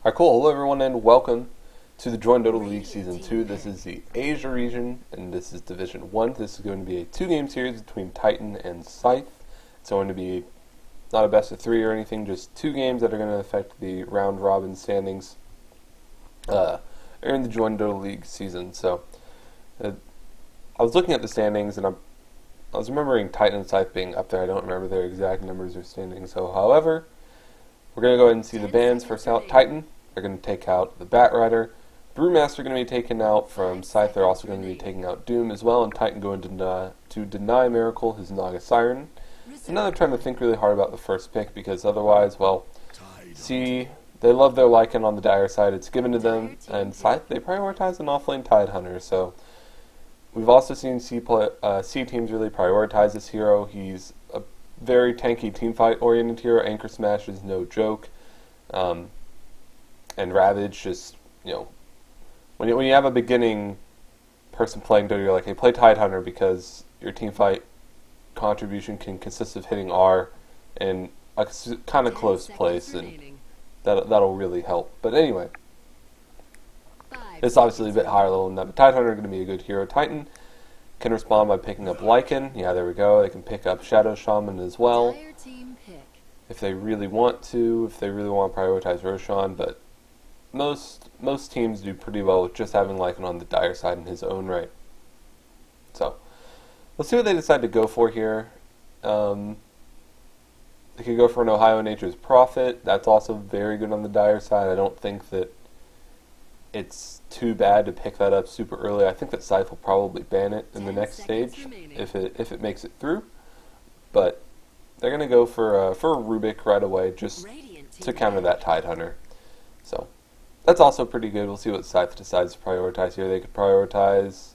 Alright, cool. Hello everyone and welcome to the joinDOTA League Season 2. This is the Asia region and this is Division 1. This is going to be a two-game series between Titan and Scythe. It's going to be not a best of three or anything, just two games that are going to affect the round-robin standings in the joinDOTA League season. So, I was looking at the standings and I was remembering Titan and Scythe being up there. I don't remember their exact numbers or standings. So, however, we're going to go ahead and see the bans for Titan. They're going to take out the Bat Rider. Brewmaster are going to be taken out from Scythe. They're also going to be taking out Doom as well. And Titan going to deny Miracle his Naga Siren. And now they're trying to think really hard about the first pick because otherwise, well, see, they love their Lycan on the dire side. It's given to them. And Scythe, they prioritize an offlane Tidehunter. So we've also seen C teams really prioritize this hero. He's a very tanky teamfight-oriented hero. Anchor Smash is no joke. And Ravage just, you know, when you have a beginning person playing Dota, you're like, hey, play Tidehunter because your teamfight contribution can consist of hitting R in a kind of close place, and that'll really help. But anyway, it's obviously a bit higher level than that, but Tidehunter is going to be a good hero. Titan can respond by picking up Lycan. Yeah, there we go. They can pick up Shadow Shaman as well if they really want to, if they really want to prioritize Roshan, but most teams do pretty well with just having Lycan on the dire side in his own right. So, let's see what they decide to go for here. They could go for an Ohio Nature's Prophet. That's also very good on the dire side. I don't think that it's too bad to pick that up super early. I think that Scythe will probably ban it in the next stage if it makes it through. But they're going to go for a Rubik right away just to counter that Tidehunter. So that's also pretty good. We'll see what Scythe decides to prioritize here. They could prioritize...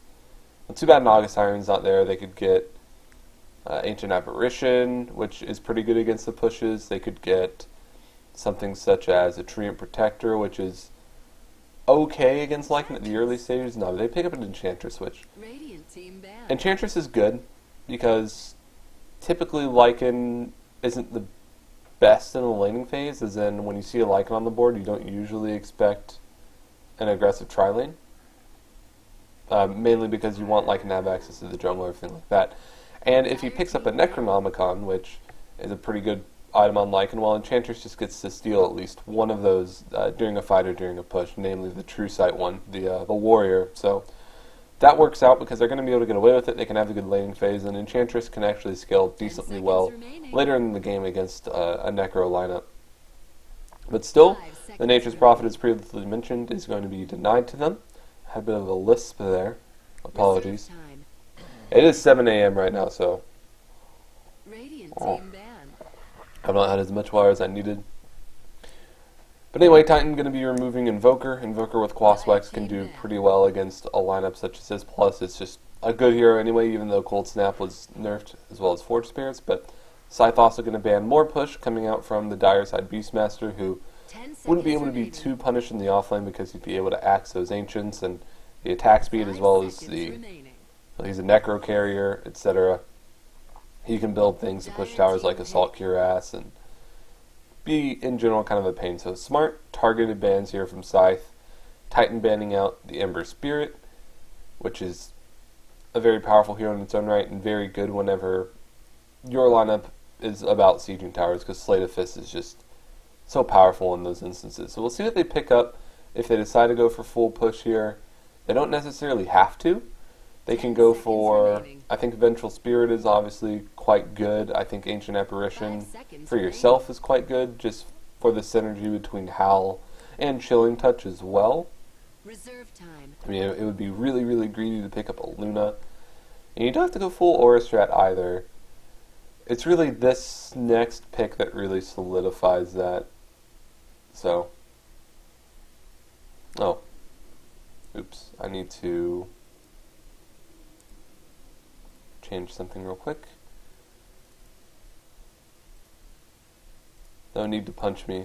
Well, too bad Naga Siren's not there. They could get Ancient Apparition, which is pretty good against the pushes. They could get something such as a Treant Protector, which is okay against Lycan at the early stages. No, they pick up an Enchantress, which... Enchantress is good, because typically Lycan isn't the best in the laning phase, as in when you see a Lycan on the board, you don't usually expect an aggressive tri-lane. Mainly because you want Lycan to have access to the jungle or everything like that. And if he picks up a Necronomicon, which is a pretty good item on Lycan, well, Enchantress just gets to steal at least one of those during a fight or during a push, namely the True Sight one, the Warrior. So that works out because they're going to be able to get away with it. They can have a good laning phase, and Enchantress can actually scale decently well later in the game against a Necro lineup. But still, the Nature's Prophet, as previously mentioned, is going to be denied to them. Had a bit of a lisp there. Apologies. It is 7 a.m. right now, so I've not had as much water as I needed. But anyway, Titan going to be removing Invoker. Invoker with Quaswex can do pretty well against a lineup such as this. Plus, it's just a good hero anyway, even though Cold Snap was nerfed as well as Forge Spirits. But Scythe also going to ban more push coming out from the dire side Beastmaster, who wouldn't be able to be too punished in the offlane because he'd be able to axe those Ancients and the attack speed as well as he's a Necro Carrier, etc. He can build things to push towers like Assault Cuirass and be, in general, kind of a pain. So smart, targeted bans here from Scythe. Titan banning out the Ember Spirit, which is a very powerful hero in its own right and very good whenever your lineup is about sieging towers, because Slate of Fist is just so powerful in those instances. So we'll see what they pick up if they decide to go for full push here. They don't necessarily have to. They can go for, I think Vengeful Spirit is obviously quite good. I think Ancient Apparition for yourself is quite good, just for the synergy between Howl and Chilling Touch as well. I mean, it would be really, really greedy to pick up a Luna. And you don't have to go full Aura Strat either. It's really this next pick that really solidifies that. So, oh, oops, I need to change something real quick. No need to punch me.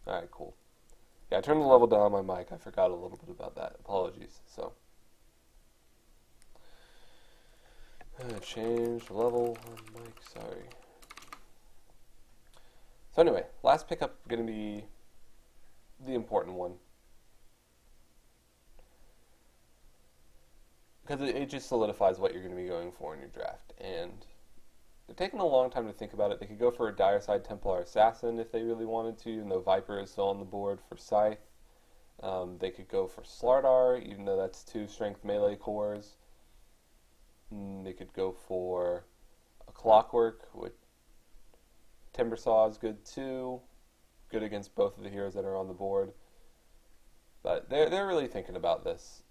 Alright, cool. Yeah, I turned the level down on my mic. I forgot a little bit about that. Apologies. So, change the level on mic, sorry. So anyway, last pickup going to be the important one. Because it just solidifies what you're going to be going for in your draft. And they're taking a long time to think about it. They could go for a Dire Side Templar Assassin if they really wanted to, even though Viper is still on the board for Scythe. They could go for Slardar, even though that's 2 strength melee cores. They could go for a Clockwork, with Timbersaw is good too. Good against both of the heroes that are on the board. But they're really thinking about this.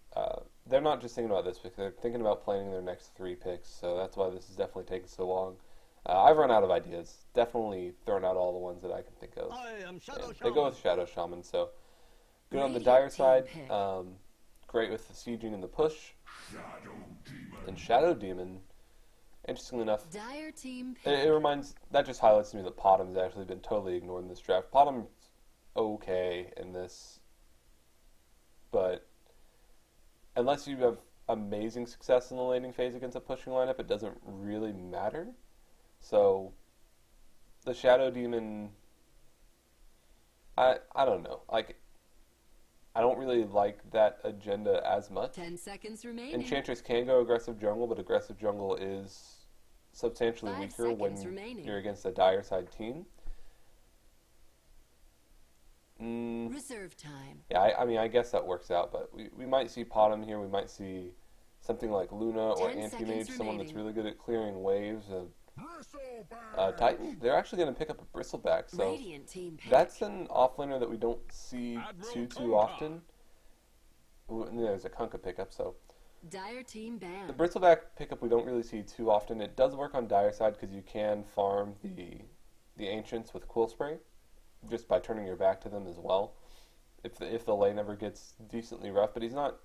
They're not just thinking about this because they're thinking about planning their next 3 picks, so that's why this is definitely taking so long. I've run out of ideas. Definitely thrown out all the ones that I can think of. They go with Shadow Shaman, so good on the Dire side. Great with the sieging and the push. And Shadow Demon, interestingly enough, Dire team it reminds, that just highlights to me that Potom has actually been totally ignored in this draft. Potom's okay in this, but unless you have amazing success in the laning phase against a pushing lineup, it doesn't really matter. So the Shadow Demon, I don't know. Like, I don't really like that agenda as much. 10 seconds remaining. Enchantress can go aggressive jungle, but aggressive jungle is substantially 5 weaker when seconds remaining. you're against a Dire side team. Reserve time. Yeah, I mean, I guess that works out, but we might see Potom here. We might see something like Luna or 10 Anti-Mage, seconds someone that's remaining. really good at clearing waves. Titan, they're actually going to pick up a Bristleback, so Radiant team pick. that's an offlaner that we don't see too often. And there's a Kunkka pickup, so Dire team ban. the Bristleback pickup we don't really see too often. It does work on Dire side because you can farm the Ancients with Quill Spray just by turning your back to them as well. If the lane ever gets decently rough, but he's not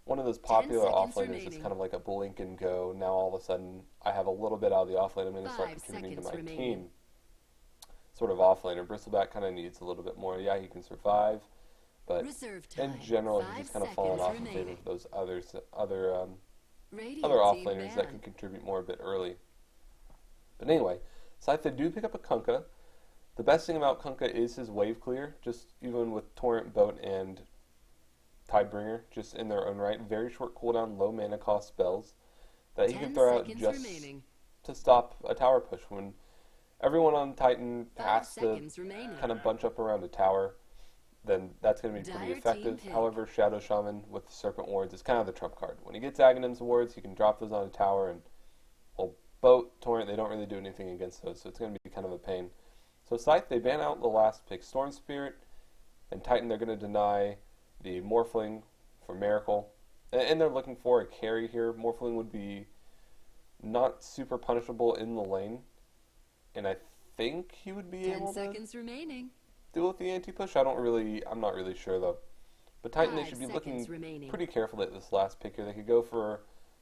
one of those popular 10 seconds offlaners that's remaining. kind of like a blink and go. Now all of a sudden I have a little bit out of the offlane. I'm going to start 5 contributing to my seconds team. remaining. Sort of offlaner. Bristleback kind of needs a little bit more. Yeah, he can survive, but Reserve time. in general, 5 he's just kind of fallen seconds off in favor remaining. of those other Radiant other team offlaners that ban. can contribute more a bit early. But anyway, Scythe, they do pick up a Kunkka. The best thing about Kunkka is his wave clear, just even with Torrent, Boat, and Tidebringer, just in their own right. Very short cooldown, low mana cost spells that he 10 can throw out seconds just remaining. to stop a tower push. When everyone on Titan 5 has to seconds remaining. kind of bunch up around a tower, then that's going to be pretty Dire effective. team pick. However, Shadow Shaman with Serpent Wards is kind of the trump card. When he gets Aghanim's Wards, he can drop those on a tower, and well, Boat, Torrent, they don't really do anything against those, so it's going to be kind of a pain. So Scythe, they ban out the last pick, Storm Spirit, and Titan, they're going to deny the Morphling for Miracle. And they're looking for a carry here. Morphling would be not super punishable in the lane, and I think he would be 10 able to seconds remaining. deal with the anti-push. I'm not really sure though. But Titan, they 5 should be seconds looking remaining. pretty carefully at this last pick here. They could go for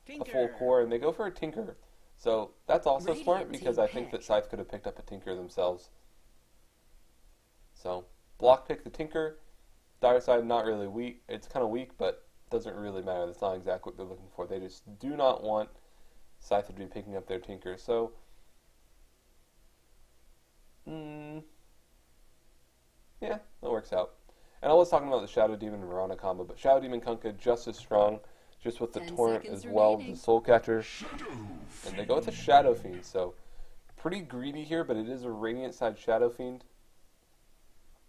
a full core, and they go for a Tinker. So that's also Radiant smart because team I think pick. that Scythe could have picked up a Tinker themselves. So block pick the Tinker. Dire side not really weak. It's kind of weak, but doesn't really matter. That's not exactly what they're looking for. They just do not want Scythe to be picking up their Tinker. So yeah, that works out. And I was talking about the Shadow Demon and Verona combo, but Shadow Demon Kunkka just as strong, just with the 10 Torrent seconds as well, remaining. the Soul Catcher. And they go with the Shadow Fiend, so pretty greedy here, but it is a Radiant side Shadow Fiend.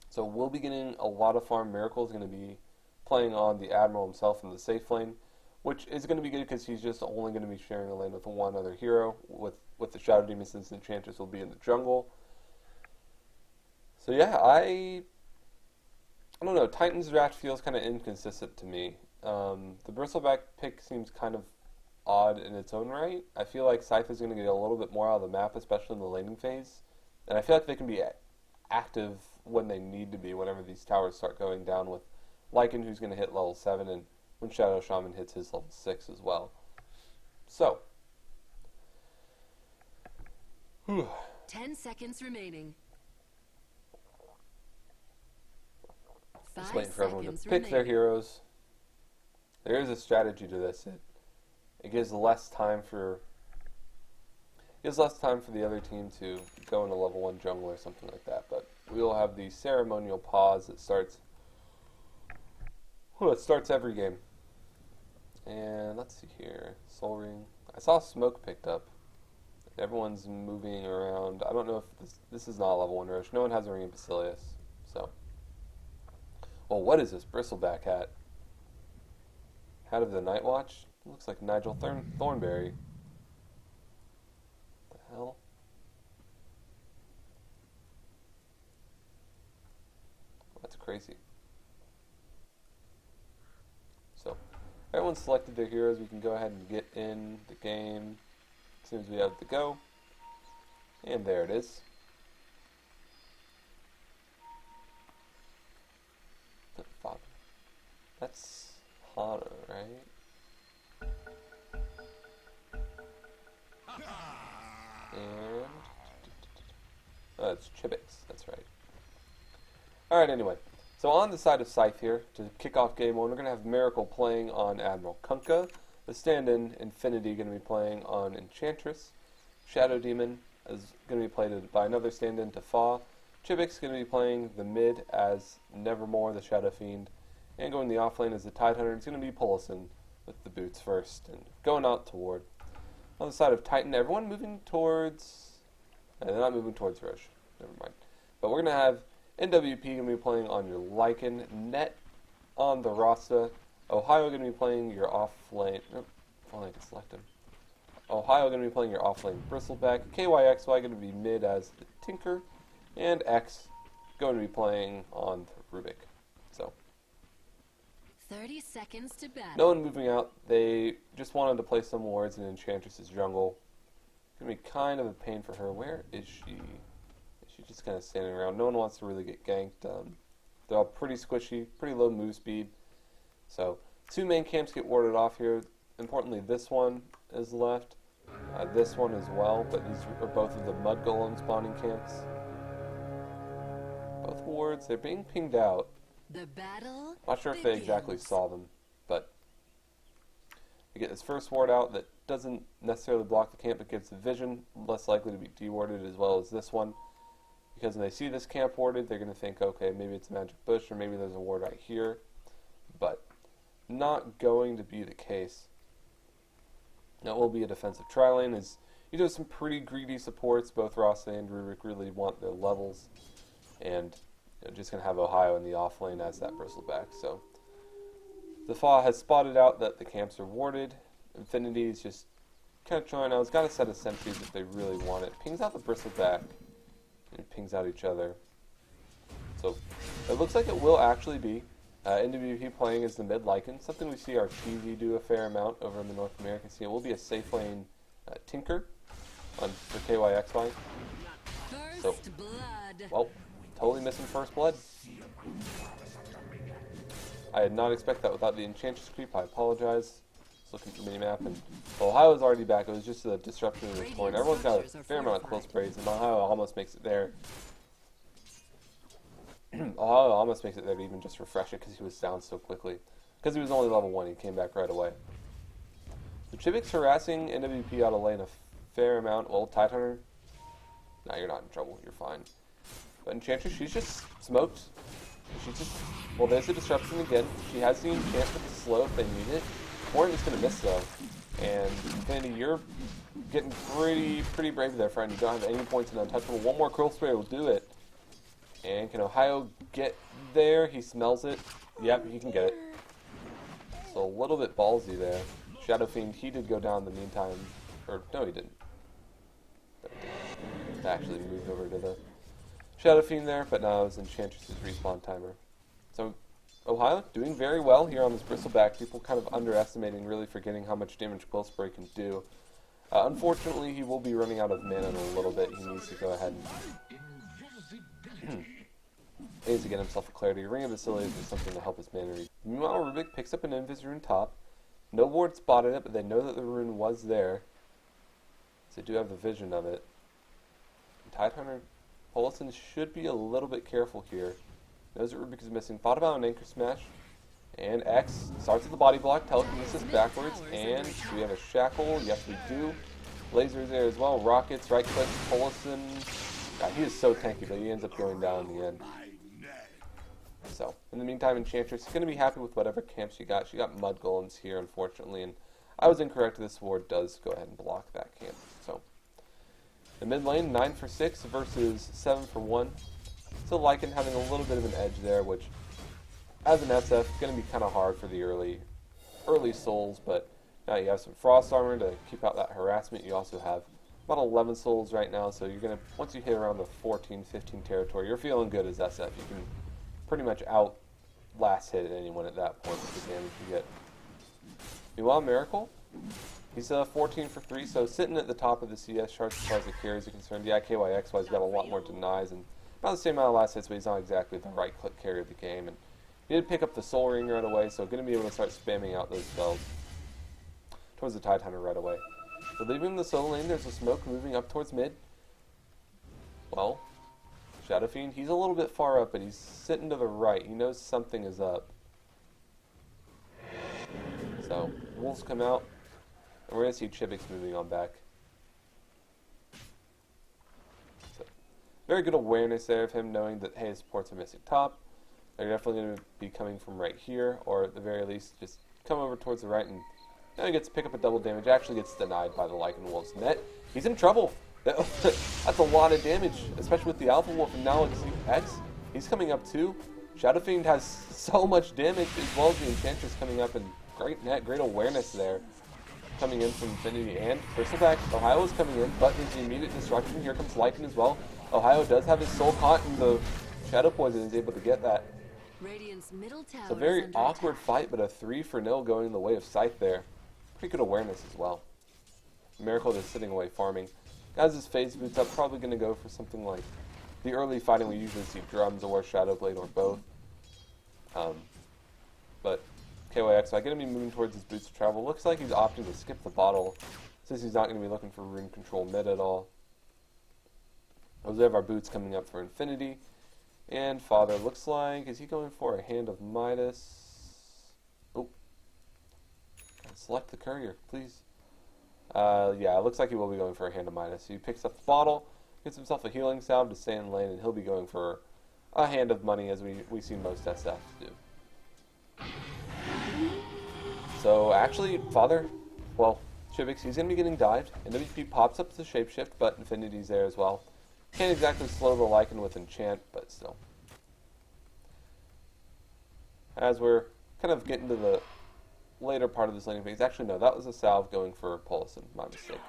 So we'll be getting a lot of farm miracles, going to be playing on the Admiral himself in the safe lane, which is going to be good because he's just only going to be sharing a lane with one other hero, with the Shadow Demon, since Enchantress will be in the jungle. So yeah, I don't know. Titan's draft feels kind of inconsistent to me. The Bristleback pick seems kind of odd in its own right. I feel like Scythe is going to get a little bit more out of the map, especially in the laning phase. And I feel like they can be active when they need to be, whenever these towers start going down, with Lycan, who's going to hit level 7, and when Shadow Shaman hits his level 6 as well. So 10 seconds remaining. just 5 waiting for everyone to seconds pick their remaining. heroes. There is a strategy to this. It gives less time for the other team to go into level 1 jungle or something like that. But we will have the ceremonial pause that starts. It starts every game. And let's see here. Soul Ring. I saw smoke picked up. Everyone's moving around. I don't know if this is not a level 1 rush. No one has a Ring of Basilius. So. Well, what is this bristleback hat? Hat of the Night Watch? Looks like Nigel Thornberry. What the hell? That's crazy. So, everyone's selected their heroes. We can go ahead and get in the game as soon as we have to go. And there it is. That's Hana, right? And it's Chibix, that's right. Alright, anyway. So on the side of Scythe here, to kick off game 1, we're going to have Miracle playing on Admiral Kunkka. The stand-in, Infinity, going to be playing on Enchantress. Shadow Demon is going to be played by another stand-in, Tafa. Chibix is going to be playing the mid as Nevermore, the Shadow Fiend. And going the off lane as the Tidehunter. It's going to be Pullison with the boots first. And going out to ward. On the side of Titan, everyone moving towards... they're not moving towards Roche. Never mind. But we're going to have NWP going to be playing on your Lycan. Net on the Rasta. Ohio going to be playing your off lane... Nope, if only I can select him. Ohio going to be playing your off lane Bristleback. KYXY going to be mid as the Tinker. And X going to be playing on the Rubik. So... 30 seconds to battle. No one moving out. They just wanted to play some wards in Enchantress's jungle. It's going to be kind of a pain for her. Where is she? Is she just kind of standing around? No one wants to really get ganked. They're all pretty squishy, pretty low move speed. So, 2 main camps get warded off here. Importantly, this one is left. This one as well, but these are both of the Mud Golem spawning camps. Both wards, they're being pinged out. The battle Not sure if they exactly saw them, but you get this first ward out that doesn't necessarily block the camp, but gives the vision, less likely to be dewarded, as well as this one. Because when they see this camp warded, they're going to think, okay, maybe it's a magic bush, or maybe there's a ward right here. But not going to be the case. That will be a defensive tri-lane, as you do some pretty greedy supports. Both Rasa and Rurik really want their levels, and just going to have Ohio in the off lane as that bristleback. So the Fa has spotted out that the camps are warded. Infinity is just kind of trying out. It's got a set of sentries if they really want it. Pings out the bristleback, and it pings out each other. So it looks like it will actually be NWP playing as the mid Lycan, something we see our TV do a fair amount over in the North American scene. It will be a safe lane Tinker for KYXY. So, well, totally missing first blood. I did not expect that without the Enchantress creep. I apologize. Just looking at the minimap, and Ohio's already back. It was just a disruption in this point. Everyone's got a fair amount of close sprays, and Ohio almost makes it there. Ohio almost makes it there to even just refresh it because he was down so quickly. Because he was only level 1, he came back right away. So Chibix harassing NWP out of lane a fair amount. Well, Tidehunter, no, you're not in trouble. You're fine. But Enchantress, she's just smoked. She's just... Well, there's the disruption again. She has the enchant with the slow if they need it. Morton is going to miss, though. And Infinity, you're getting pretty brave there, friend. You don't have any points in Untouchable. One more Curl Spray will do it. And can Ohio get there? He smells it. Yep, he can get it. So a little bit ballsy there. Shadow Fiend, he did go down in the meantime. Or, no, he didn't. He actually moved over to the Shadow Fiend there, but now it's Enchantress's respawn timer. So, Ohio doing very well here on this Bristleback. People kind of underestimating, really forgetting how much damage Quill Spray can do. Unfortunately, he will be running out of mana in a little bit. He needs to go ahead and he needs to get himself a Clarity. Ring of Basilius is something to help his mana read. Meanwhile, Rubik picks up an Invis rune top. No ward spotted it, but they know that the rune was there. So they do have the vision of it. Tidehunter, Polison should be a little bit careful here. Knows that Rubik is missing. Thought about an Anchor Smash. And X starts with the body block, telekinesis backwards, and do we have a Shackle? Yes, we do. Lasers there as well. Rockets, right click, Polison. God, he is so tanky, but he ends up going down in the end. So, in the meantime, Enchantress is going to be happy with whatever camp she got. She got Mud Golems here, unfortunately, and I was incorrect. This ward does go ahead and block that camp. So, the mid lane, 9 for 6 versus 7 for 1. So Lycan having a little bit of an edge there, which, as an SF, is going to be kind of hard for the early souls, but now you have some Frost Armor to keep out that harassment. You also have about 11 souls right now, so you're going to, once you hit around the 14, 15 territory, you're feeling good as SF. You can pretty much out last hit anyone at that point with the damage you get. Meanwhile, Miracle, he's 14 for 3, so sitting at the top of the CS charts as far as the carries are concerned. Yeah, KYXY's got a lot more denies and about the same amount of last hits, but he's not exactly the right click carry of the game. And he did pick up the Soul Ring right away, so going to be able to start spamming out those spells towards the Tide Hunter right away. But leaving the solo lane, there's a smoke moving up towards mid. Well, Shadow Fiend, he's a little bit far up, but he's sitting to the right. He knows something is up. So, Wolves come out, and we're going to see Chibix moving on back. So, very good awareness there of him knowing that, hey, his supports are missing top. They're definitely going to be coming from right here, or at the very least, just come over towards the right, and now he gets to pick up a double damage. Actually gets denied by the Lycan Wolves. Net, he's in trouble. That's a lot of damage, especially with the Alpha Wolf, and now it's X. He's coming up too. Shadow Fiend has so much damage, as well as the Enchantress coming up, and great net, great awareness there. Coming in from Infinity, and Bristleback, Ohio is coming in, but there's the immediate destruction. Here comes Lycan as well. Ohio does have his soul caught in the Shadow Poison, and is able to get that. Radiant's middle tower It's a very awkward fight, but a 3-0 going the way of Scythe there. Pretty good awareness as well. Miracle just sitting away farming. As his phase boots up, probably going to go for something like the early fighting we usually see drums or Shadowblade or both. But KYXY going to be moving towards his boots of travel. Looks like he's opting to skip the bottle since he's not going to be looking for rune control mid at all. We have our boots coming up for Infinity. And Father looks like, is he going for a Hand of Midas? Oh. Select the courier, please. Yeah, it looks like he will be going for a Hand of Midas. He picks up the bottle, gets himself a healing salve to stay in lane, and he'll be going for a Hand of Money, as we see most SFs do. So, actually, Father, well, Chibix, he's going to be getting dived. NWP pops up the Shapeshift, but Infinity's there as well. Can't exactly slow the Lycan with Enchant, but still. As we're kind of getting to the later part of this laning phase. Actually, no, that was a salve going for Pulse, and my mistake.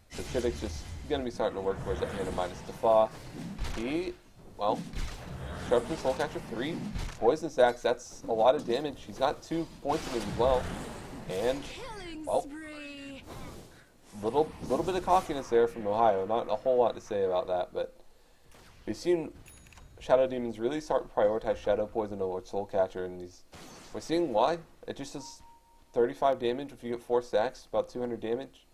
So Chibix just going to be starting to work towards that Hand of Midas Defa. He, well, Sharpton Soulcatcher 3, Poison Sacks, that's a lot of damage. He's got 2 points in it as well. And, well, little bit of cockiness there from Ohio. Not a whole lot to say about that, but we've seen Shadow Demons really start to prioritize Shadow Poison over Soulcatcher, and we're seeing why. It just does 35 damage if you get 4 stacks, about 200 damage.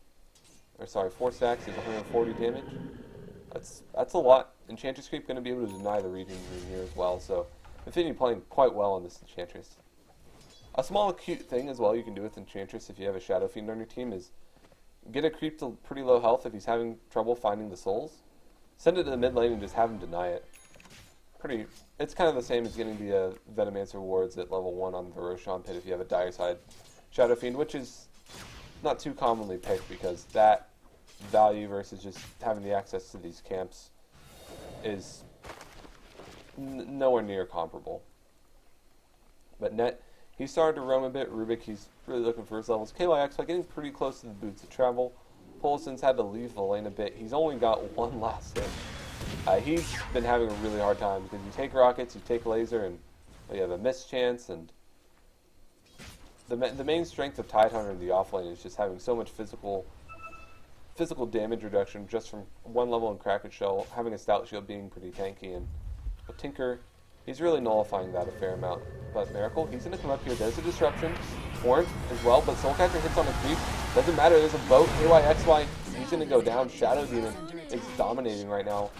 Or sorry, 4 stacks is 140 damage. That's a lot. Enchantress Creep going to be able to deny the region rune here as well, so Infinity playing quite well on this Enchantress. A small cute thing as well you can do with Enchantress if you have a Shadow Fiend on your team is get a creep to pretty low health if he's having trouble finding the souls. Send it to the mid lane and just have him deny it. It's kind of the same as getting the Venomancer wards at level 1 on the Roshan pit if you have a Dire Side Shadow Fiend, which is not too commonly picked because that value versus just having the access to these camps is nowhere near comparable. But Net, he started to roam a bit. Rubik, he's really looking for his levels. KYX, getting pretty close to the boots of travel. Polson's had to leave the lane a bit. He's only got 1 last hit. He's been having a really hard time because you take rockets, you take laser, and you have a miss chance. And the main strength of Tide Hunter in the offlane is just having so much physical damage reduction just from 1 level in Kraken Shell, having a Stout Shield being pretty tanky, and with Tinker, he's really nullifying that a fair amount. But Miracle, he's going to come up here. There's a disruption. Horn as well, but Soulcatcher hits on a creep. Doesn't matter, there's a boat. KYXY, he's going to go down. Shadow Demon is dominating right now.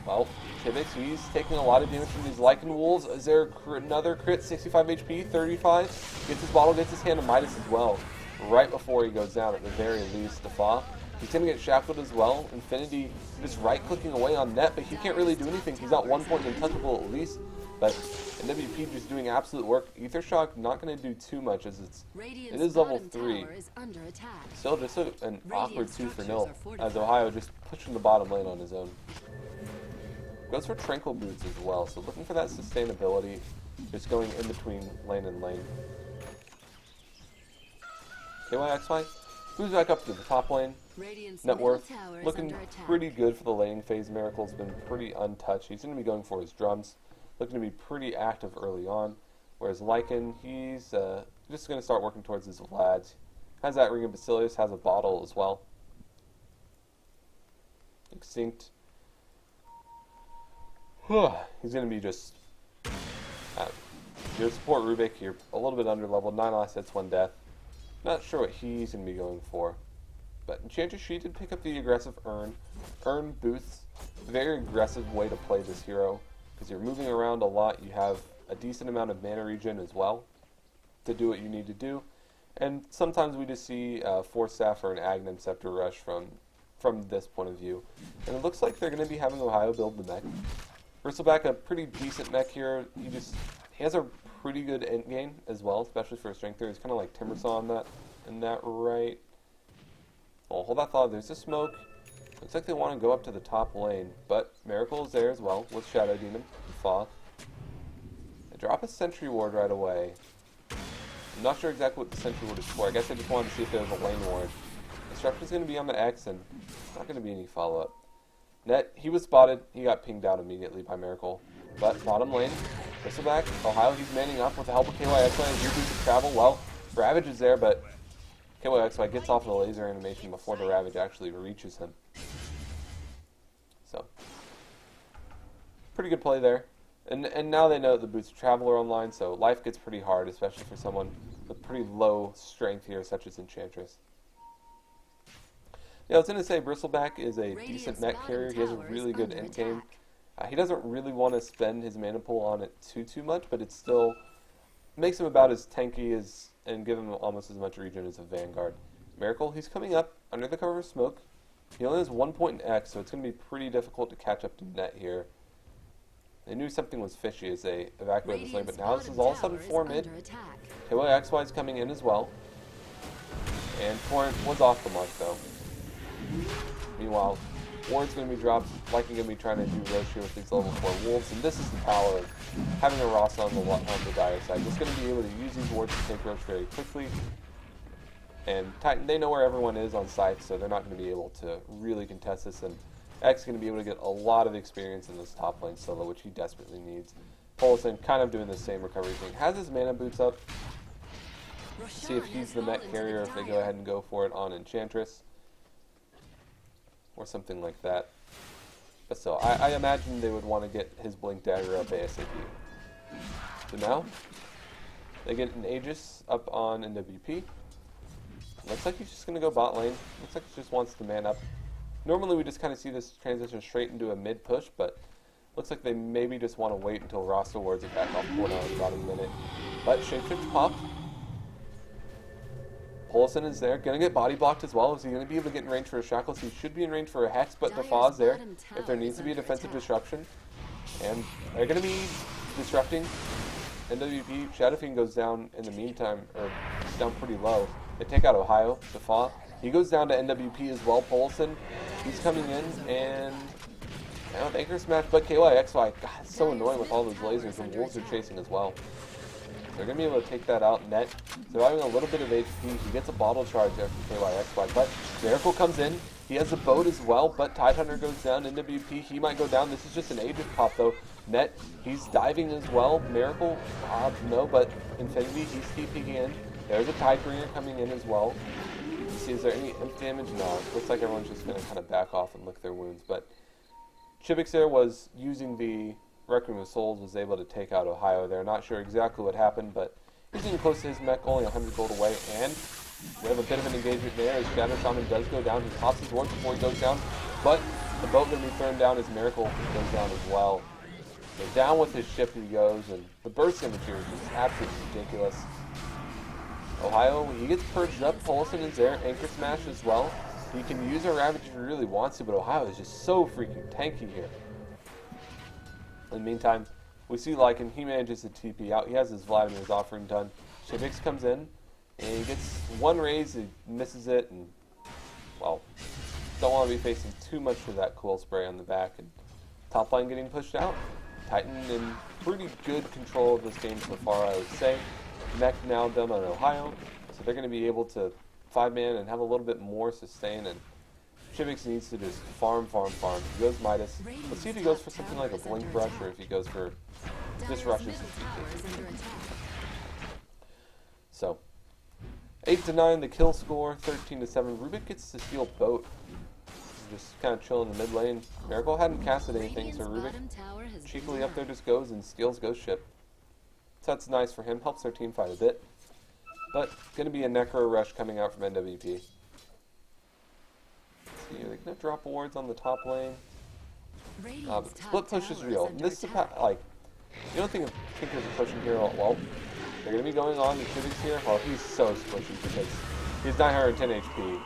Well, Chibix, he's taking a lot of damage from these Lycan Wolves. Is there another crit? 65 HP, 35. Gets his bottle, gets his Hand of Midas as well. Right before he goes down, at the very least, Defa. He's going to get shackled as well. Infinity just right-clicking away on net, but he can't really do anything. He's not 1 point untouchable at least, but NWP just doing absolute work. Ether Shock not going to do too much as it is level 3. Still just an awkward 2-0 as Ohio just pushing the bottom lane on his own. Goes for Tranquil Boots as well, so looking for that sustainability, just going in between lane and lane. KYXY moves back up to the top lane. Net worth looking pretty good for the laning phase. Miracle's been pretty untouched. He's going to be going for his drums. Looking to be pretty active early on. Whereas Lycan, he's just going to start working towards his Vlads. Has that Ring of Basilius, has a bottle as well. Extinct. He's going to be just... your support Rubik, you're a little bit under leveled. 9 last hits, 1 death. Not sure what he's going to be going for. But Enchantress, she did pick up the aggressive Urn. Urn boosts. Very aggressive way to play this hero. Because you're moving around a lot. You have a decent amount of mana regen as well to do what you need to do. And sometimes we just see Force Staff or an Aghanim Scepter rush from this point of view. And it looks like they're going to be having Ohio build the mech. Bristleback, a pretty decent mech here. He has a pretty good end game as well, especially for a strength there. He's kind of like Timbersaw in that right. Oh, hold that thought. There's a smoke. Looks like they want to go up to the top lane, but Miracle is there as well with Shadow Demon and Fa. They drop a Sentry Ward right away. I'm not sure exactly what the Sentry Ward is for. I guess I just wanted to see if there was a lane ward. Disruption's going to be on the X, and not going to be any follow-up. Net, he was spotted. He got pinged out immediately by Miracle. But bottom lane, Bristleback, Ohio, he's manning up with the help of KYXY and Boots of Travel. Well, Ravage is there, but KYXY gets off the laser animation before the Ravage actually reaches him. So, pretty good play there. And now they know the Boots of Travel are online, so life gets pretty hard, especially for someone with pretty low strength here, such as Enchantress. Yeah, I was going to say Bristleback is a decent net carrier. He has a really good end game. He doesn't really want to spend his mana pool on it too much, but it still makes him about as tanky as and give him almost as much regen as a Vanguard. Miracle, he's coming up under the cover of smoke. He only has 1 point in X, so it's going to be pretty difficult to catch up to net here. They knew something was fishy as they evacuated this lane, but now this is all of a sudden 4 mid. KYXY is coming in as well. And Torrent was off the mark though. Meanwhile, Ward's going to be dropped. Lycan going to be trying to do Roche here with these level 4 wolves, and this is the power of having a Ross on the dire side. Just going to be able to use these wards to take Roche very quickly. And Titan, they know where everyone is on Scythe, so they're not going to be able to really contest this. And X is going to be able to get a lot of experience in this top lane solo, which he desperately needs. Polison kind of doing the same recovery thing. Has his mana boots up. See if he's the net carrier, if they go ahead and go for it on Enchantress. Or something like that. But still, I imagine they would want to get his Blink Dagger up ASAP. So now, they get an Aegis up on NWP. Looks like he's just going to go bot lane. Looks like he just wants to man up. Normally we just kind of see this transition straight into a mid push, but looks like they maybe just want to wait until Rasta wards are back off board in about a minute. But Shapeshift popped. Polison is there, going to get body blocked as well. Is he going to be able to get in range for a Shackles? He should be in range for a Hex, but the Fa's there if there needs to be a defensive disruption. And they're going to be disrupting. NWP, Shadow Fiend goes down in the meantime, or down pretty low. They take out Ohio, the Fa. He goes down to NWP as well, Polison. He's coming in, and now Anchor Smash, but KYXY, God, it's so annoying with all those lasers, and Wolves are chasing as well. They're going to be able to take that out net. Surviving a little bit of HP. He gets a bottle charge after KYXY, but Miracle comes in. He has a boat as well, but Tidehunter goes down. NWP, he might go down. This is just an Aegis pop though. Net, he's diving as well. Miracle, no, but Infinity, he's TPing in. There's a Tidebringer coming in as well. See, is there any imp damage? No, it looks like everyone's just going to kind of back off and lick their wounds, but Chivix there was using the Requiem of Souls, was able to take out Ohio there. Not sure exactly what happened, but he's getting close to his mech, only 100 gold away, and we have a bit of an engagement there as Shadow Shaman does go down. He pops his ward before he goes down, but the boat going to be thrown down as Miracle goes down as well. So down with his ship he goes, and the burst image here is just absolutely ridiculous. Ohio, he gets purged up. Polison is there. Anchor Smash as well. He can use a Ravage if he really wants to, but Ohio is just so freaking tanky here. In the meantime, we see Lycan, he manages to TP out. He has his Vladimir's offering done. Shivix comes in, and he gets one raise, he misses it, and, well, don't want to be facing too much of that cool spray on the back. And top line getting pushed out. Titan in pretty good control of this game so far, I would say. Mech now done on Ohio, so they're going to be able to 5-man and have a little bit more sustain, and Shivix needs to just farm. He goes Midas. Let's see if he goes for something like a Blink Rush, or if he goes for just rushes his TP. So, 8-9 the kill score, 13-7. Rubik gets to steal boat. Just kind of chilling in the mid lane. Miracle hadn't casted anything, so Rubik cheekily up there just goes and steals Ghost Ship. So that's nice for him, helps their team fight a bit. But, going to be a Necro Rush coming out from NWP. Let's see, are they going to drop wards on the top lane? But the split push is real. And this is like, you don't think there's a push in here? Well, they're going to be going on to Shivix here. Well, he's so squishy because he's 910 HP.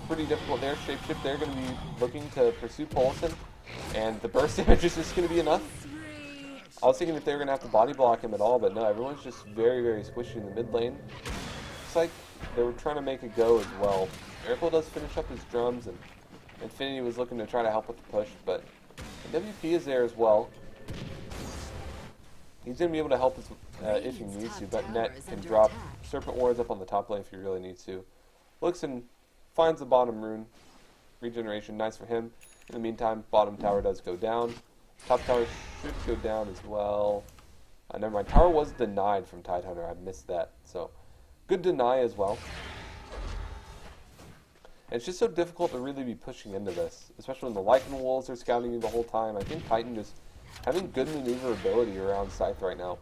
Pretty difficult there. Shapeshift, they're going to be looking to pursue Polson, and the burst damage is just going to be enough. I was thinking if they were going to have to body block him at all, but no, everyone's just very, very squishy in the mid lane. Looks like they were trying to make a go as well. Miracle does finish up his drums, and Infinity was looking to try to help with the push, but WP is there as well. He's going to be able to help us if he needs to, but Net can drop Serpent Wards up on the top lane if he really needs to. Looks and finds the bottom rune. Regeneration, nice for him. In the meantime, bottom tower does go down. Top tower should go down as well. Never mind, tower was denied from Tidehunter. I missed that. So, good deny as well. And it's just so difficult to really be pushing into this, especially when the Lycan Wolves are scouting you the whole time. I think Titan just having good maneuverability around Scythe right now.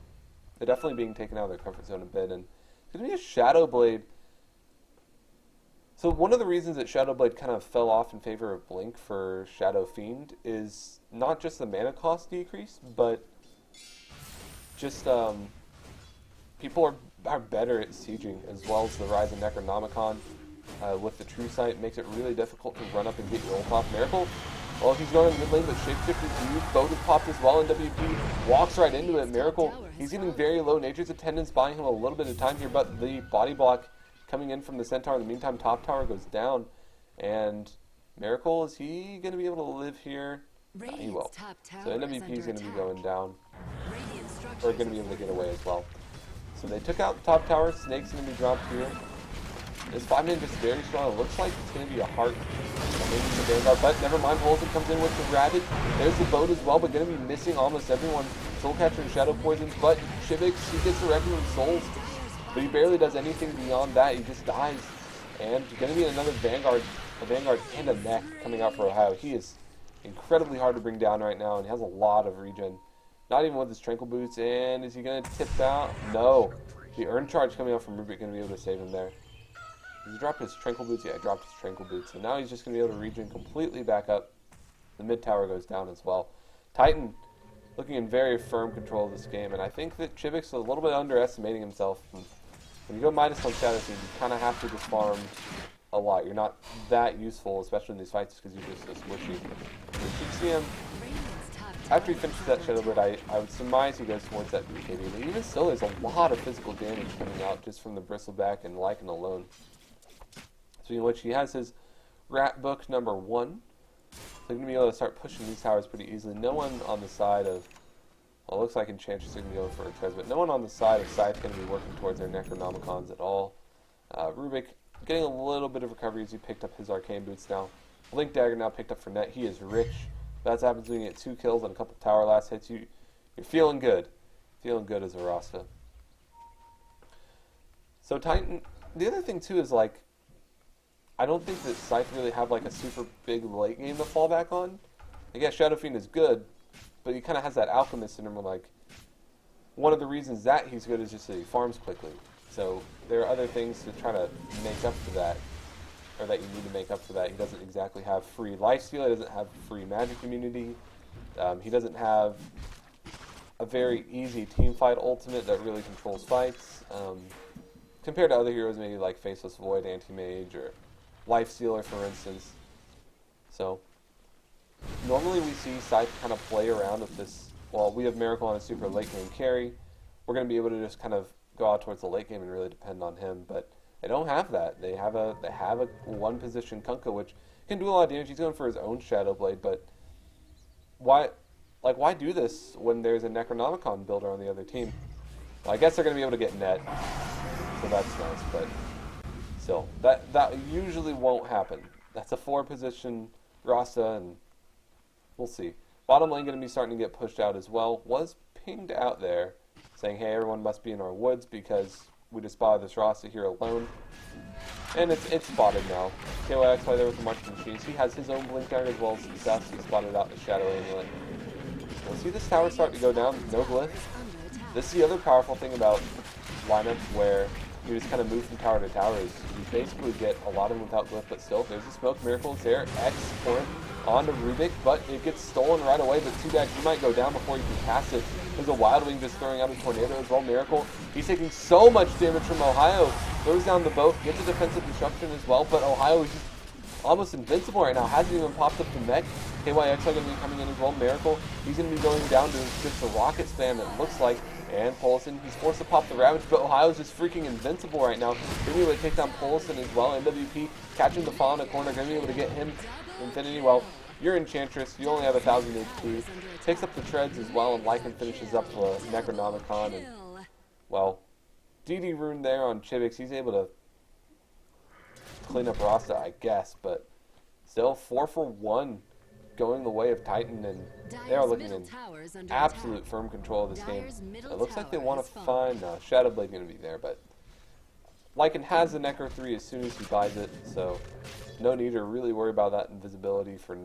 They're definitely being taken out of their comfort zone a bit. And there's going to be a Shadow Blade. So one of the reasons that Shadow Blade kind of fell off in favor of Blink for Shadow Fiend is not just the mana cost decrease, but just people are better at sieging, as well as the rise of Necronomicon with the True Sight makes it really difficult to run up and get your ult off. Miracle, well, he's going in mid lane, but Shapeshift is used. Boat is popped as well, and WP walks right into it. Miracle, he's getting very low. Nature's Attendance buying him a little bit of time here, but the body block coming in from the Centaur. In the meantime, top tower goes down, and Miracle, is he going to be able to live here? He will. So NWP is going to be going down, or going to be able to get away as well. So they took out the top tower. Snake's going to be dropped here. This 5-man just very strong. It looks like it's going to be a heart. Maybe it's a Vanguard, but never mind. Holzen comes in with the Rabbit. There's the boat as well, but going to be missing almost everyone. Soulcatcher and Shadow Poisons, but Shivix, he gets the Requiem of Souls. But he barely does anything beyond that. He just dies. And going to be another Vanguard, and a Mech coming out for Ohio. He is incredibly hard to bring down right now, and he has a lot of regen. Not even with his Tranquil Boots. And is he going to tip out? No. The Earn Charge coming out from Rubik going to be able to save him there. Did he drop his Tranquil Boots? Yeah, he dropped his Tranquil Boots. So now he's just going to be able to regen completely back up. The mid tower goes down as well. Titan looking in very firm control of this game, and I think that Chivix is a little bit underestimating himself. When you go Midas on Shadow Fiend, you kind of have to just farm a lot. You're not that useful, especially in these fights, because you're just so squishy. You should see him, after he finishes that Shadow Blade, I would surmise he goes towards that BKB, but even still, there's a lot of physical damage coming out just from the Bristleback and Lycan alone. So in which he has his Rat Book number 1. So they're going to be able to start pushing these towers pretty easily. No one on the side of, well, it looks like Enchantress is going to go for a Trez, but no one on the side of Scythe going to be working towards their Necronomicons at all. Rubik getting a little bit of recovery as he picked up his Arcane Boots now. Blink Dagger now picked up for Net. He is rich. That's what happens when you get 2 kills and a couple tower last hits. You're feeling good. Feeling good as a Rasta. So Titan, the other thing too is like, I don't think that Scythe really have like a super big late game to fall back on. I guess Shadow Fiend is good, but he kind of has that Alchemist syndrome where like, one of the reasons that he's good is just that he farms quickly. So there are other things to try to make up for that, or that you need to make up for that. He doesn't exactly have free lifesteal, he doesn't have free magic immunity, he doesn't have a very easy teamfight ultimate that really controls fights, compared to other heroes maybe like Faceless Void, Anti-Mage, or Life Stealer, for instance. So, normally we see Scythe kind of play around with this. Well, we have Miracle on a super late game carry. We're going to be able to just kind of go out towards the late game and really depend on him. But they don't have that. They have a one position Kunkka, which can do a lot of damage. He's going for his own Shadow Blade, but why do this when there's a Necronomicon builder on the other team? Well, I guess they're going to be able to get net, so that's nice. But still, that usually won't happen. That's a 4-position Rasa, and we'll see. Bottom lane going to be starting to get pushed out as well. Was pinged out there, saying, hey, everyone must be in our woods because we just spotted this Rasa here alone. And it's spotted now. KYXY there with the marching machines. He has his own blink dagger as well as success. He spotted out the Shadow Amulet. We'll see this tower start to go down. No glyph. This is the other powerful thing about lineups where you just kind of move from tower to tower is you basically get a lot of them without glyph, but still, there's a smoke miracle. It's there. X point onto Rubik, but it gets stolen right away. But too bad, you might go down before you can cast it. There's a Wild Wing just throwing out a tornado as well. Miracle. He's taking so much damage from Ohio. Throws down the boat, gets a defensive destruction as well, but Ohio is just almost invincible right now. Hasn't even popped up the mech. KYXI going to be coming in as well. Miracle. He's going to be going down to just a rocket spam, it looks like. And Polison, he's forced to pop the Ravage, but Ohio's just freaking invincible right now. Going to be able to take down Polison as well. NWP catching the fall in the corner. Going to be able to get him Infinity. Well, you're Enchantress. You only have 1,000 HP. Takes up the treads as well, and Lycan finishes up the Necronomicon. And, well, DD Rune there on Chivix. He's able to clean up Rasta, I guess, but still 4 for 1 going the way of Titan, and they are looking in absolute firm control of this game. It looks like they want to find Shadow Blade going to be there, but Lycan has the Necro 3 as soon as he buys it, so no need to really worry about that invisibility for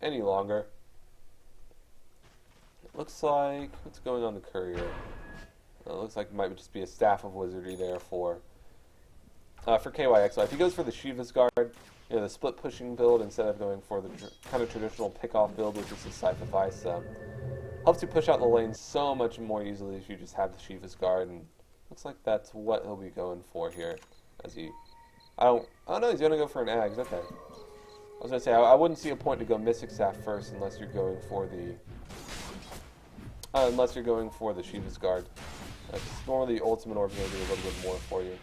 any longer. It looks like, what's going on the Courier? It looks like it might just be a Staff of Wizardry there for KYX. So if he goes for the Shiva's Guard, you know, the split pushing build instead of going for the kind of traditional pick-off build, which is the Scythe of Ice, helps you push out the lane so much more easily if you just have the Shiva's Guard, and looks like that's what he'll be going for here. As he, I don't know, he's going to go for an Ags, okay. I was going to say, I wouldn't see a point to go Mystic Staff first unless you're going for the Shiva's Guard. Normally Ultimate Orb is going to do a little bit more for you.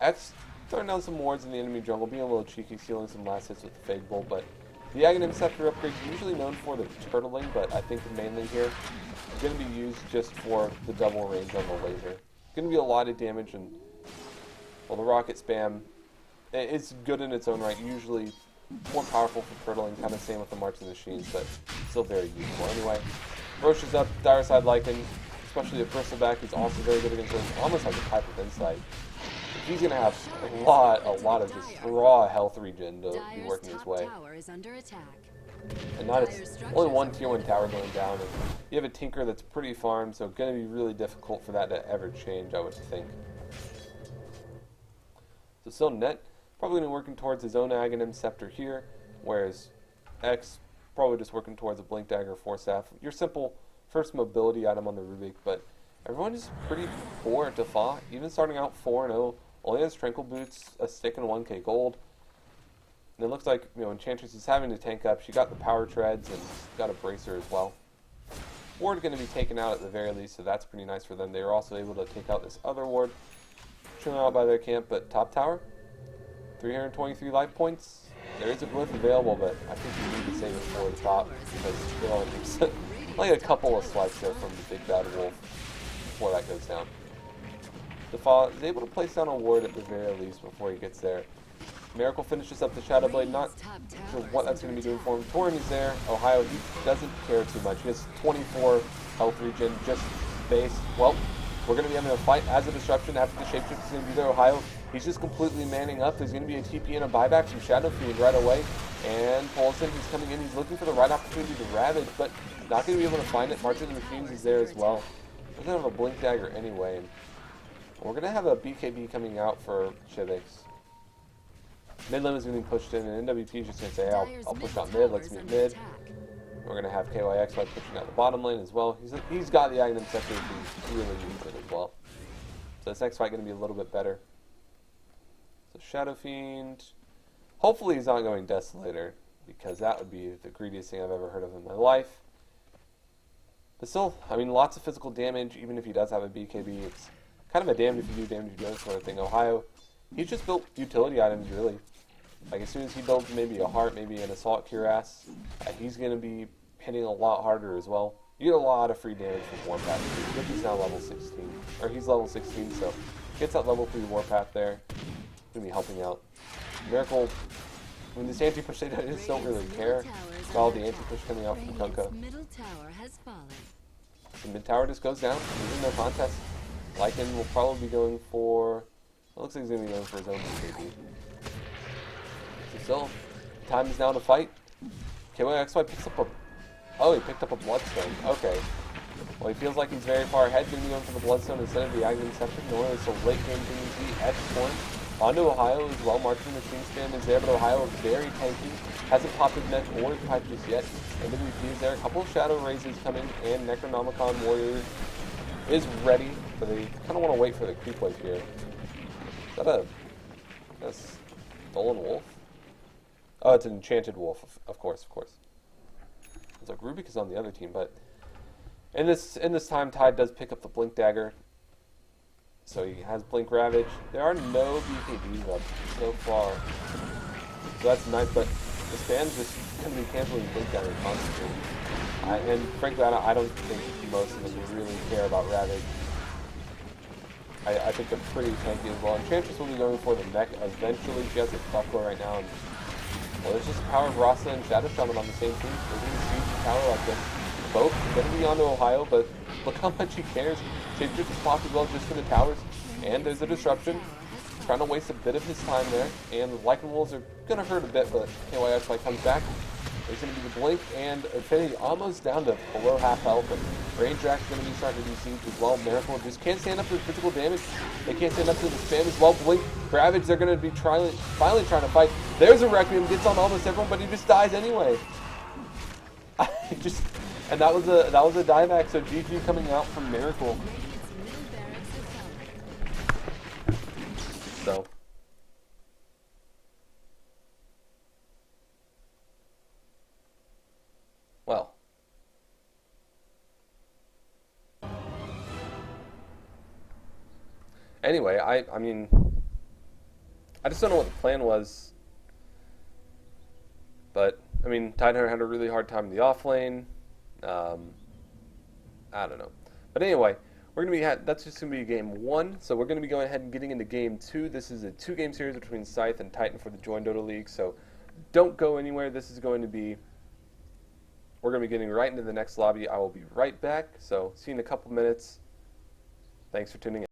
X throwing down some wards in the enemy jungle, being a little cheeky, stealing some last hits with the Fade Bolt, but the Aghanim Scepter upgrade is usually known for the turtling, but I think mainly here is going to be used just for the double range on the laser. Going to be a lot of damage, and well, the rocket spam, it's good in its own right, usually more powerful for turtling, kind of same with the marching machines, but still very useful. Anyway, Roche is up, Dire Side Lycan, especially a Bristleback, he's also very good against those, almost like a type of Insight. He's going to have a lot of just raw health regen to be working his way. And not it's only one tier 1 tower going down, and you have a Tinker that's pretty farmed, so going to be really difficult for that to ever change, I would think. So still Net, probably going to be working towards his own Aghanim Scepter here, whereas X probably just working towards a Blink Dagger, Force Staff. Your simple first mobility item on the Rubik, but everyone is pretty poor at Defa, even starting out 4-0. Only has Tranquil Boots, a stick, and 1k gold. And it looks like, you know, Enchantress is having to tank up. She got the Power Treads and got a Bracer as well. Ward going to be taken out at the very least, so that's pretty nice for them. They were also able to take out this other ward, chilling out by their camp. But top tower, 323 life points. There is a glyph available, but I think you need to save it for the top because it only takes like a couple of swipes there from the big bad wolf before that goes down. Defa is able to place down a ward at the very least before he gets there. Miracle finishes up the Shadow Blade, not sure what that's going to be doing for him. Torin is there. Ohio, he doesn't care too much. He has 24 health regen, just base. Well, we're going to be having a fight as a disruption after the Shapeshift is going to be there. Ohio, he's just completely manning up. There's going to be a TP and a buyback from Shadow Fiend right away. And Paulson, he's coming in. He's looking for the right opportunity to Ravage, but not going to be able to find it. March of the Machines is there as well. We're going to have a Blink Dagger anyway. We're going to have a BKB coming out for Chivix. Mid lane is going to be pushed in, and NWP is just going to say, hey, I'll push out mid, let's meet mid. We're going to have KYXY pushing out the bottom lane as well. He's got the Aghanim Scepter if he really needs it as well. So this next fight going to be a little bit better. So Shadow Fiend, Hopefully he's not going Desolator, because that would be the greediest thing I've ever heard of in my life. But still, I mean, lots of physical damage, even if he does have a BKB. It's kind of a damned if you do, damned if you don't sort of thing. Ohio, he's just built utility items, really. Like, as soon as he builds maybe a heart, maybe an assault cuirass, he's going to be hitting a lot harder as well. You get a lot of free damage from Warpath. He's now level 16. Or he's level 16, so gets that level 3 Warpath there. Going to be helping out. Miracle, I mean, this anti-push, they just don't really care about all the anti-push coming out from Kunkka. Middle tower has fallen. The mid tower just goes down. There's no contest. Lycan will probably be going for... It looks like he's going to be going for his own BKB. So still, time is now to fight. KYXY picks up a... Oh, he picked up a Bloodstone. Okay. Well, he feels like he's very far ahead. Going to be going for the Bloodstone instead of the Aghanim Scepter. Normally, so late game thing is the edge point. Onto Ohio as well. Marching Machine Spam is there, but Ohio very tanky. Hasn't popped his mech or his pipe just yet. MWP is there. A couple of Shadow Raises coming, and Necronomicon Warrior is ready, but they kind of want to wait for the creep wave here. Is that a stolen wolf? Oh, it's an enchanted wolf, of course. It's like Rubik is on the other team, but in this time, Tide does pick up the Blink Dagger. So he has Blink Ravage. There are no BKBs up so far. So that's nice, but the spam's just going to be canceling Blink Dagger constantly. And frankly, I don't think most of us really care about Ravage. I think they're pretty tanky as well. Enchantress will be going for the mech eventually. She has a buckler right now. And, well, there's just the power of Rasa and Shadow Shaman on the same team. They're going to siege the tower like this. Both going to be onto Ohio, but look how much he cares. Shapeshift is popped as well just for the towers. And there's a disruption. Trying to waste a bit of his time there. And the Lycan Wolves are going to hurt a bit, but KYXY comes back. There's going to be the Blink, and Infinity almost down to below half health. And Rainjack's going to be starting to do siege as well. Miracle just can't stand up to the physical damage. They can't stand up to the spam as well. Blink, Ravage, they're going to be finally trying to fight. There's a Requiem, gets on almost everyone, but he just dies anyway. And that was a dieback, so GG coming out from Miracle. So. Well. Anyway, I mean, I just don't know what the plan was. But, I mean, Tidehunter had a really hard time in the off lane. I don't know. But anyway, we're going to be that's just going to be game 1. So we're going to be going ahead and getting into game 2. This is a 2-game series between Scythe and Titan for the joinDOTA League. So don't go anywhere. This is going to be... We're going to be getting right into the next lobby. I will be right back. So see you in a couple minutes. Thanks for tuning in.